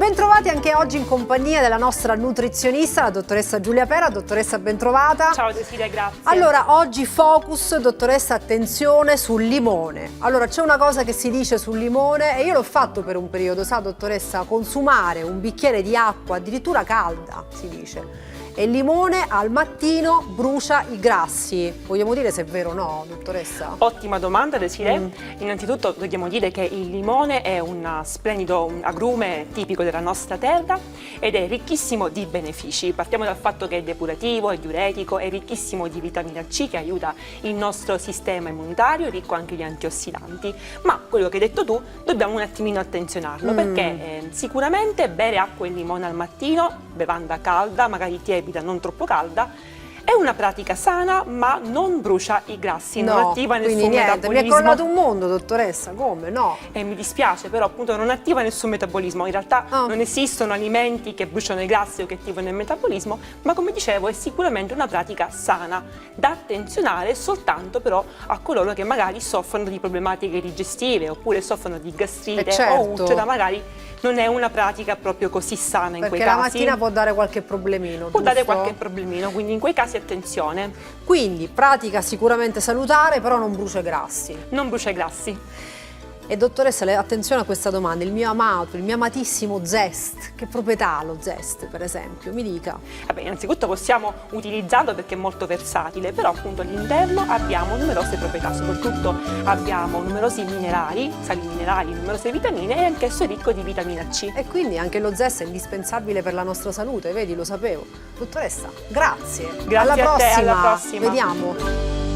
Bentrovati anche oggi in compagnia della nostra nutrizionista, la dottoressa Giulia Pera. Dottoressa, bentrovata. Ciao Desideria, grazie. Allora, oggi focus, dottoressa, attenzione sul limone. Allora, c'è una cosa che si dice sul limone e io l'ho fatto per un periodo, sa dottoressa, consumare un bicchiere di acqua, addirittura calda, si dice. E il limone al mattino brucia i grassi. Vogliamo dire se è vero o no, dottoressa? Ottima domanda, Desiree. Innanzitutto dobbiamo dire che il limone è un splendido agrume tipico della nostra terra ed è ricchissimo di benefici. Partiamo dal fatto che è depurativo, è diuretico, è ricchissimo di vitamina C che aiuta il nostro sistema immunitario, è ricco anche di antiossidanti. Ma quello che hai detto tu dobbiamo un attimino attenzionarlo perché sicuramente bere acqua e limone al mattino, bevanda calda, magari tiepida, non troppo calda, è una pratica sana, ma non brucia i grassi, non attiva nessun metabolismo. Mi è crollato un mondo, dottoressa, come? No. Mi dispiace, però appunto non attiva nessun metabolismo. In realtà non esistono alimenti che bruciano i grassi o che attivano il metabolismo, ma come dicevo è sicuramente una pratica sana, da attenzionare soltanto però a coloro che magari soffrono di problematiche digestive oppure soffrono di gastrite o ulcera, magari non è una pratica proprio così sana in quei casi. Perché la mattina può dare qualche problemino, Può dare qualche problemino, quindi in quei casi attenzione. Quindi pratica sicuramente salutare, però non brucia i grassi. Non brucia i grassi. E dottoressa, attenzione a questa domanda, il mio amato, il mio amatissimo Zest, che proprietà ha lo Zest per esempio? Mi dica. Vabbè, innanzitutto possiamo utilizzarlo perché è molto versatile, però appunto all'interno abbiamo numerose proprietà, soprattutto abbiamo numerosi minerali, sali minerali, numerose vitamine e anch'esso è ricco di vitamina C. E quindi anche lo Zest è indispensabile per la nostra salute, vedi, lo sapevo. Dottoressa, grazie. Grazie a te, alla prossima. Vediamo.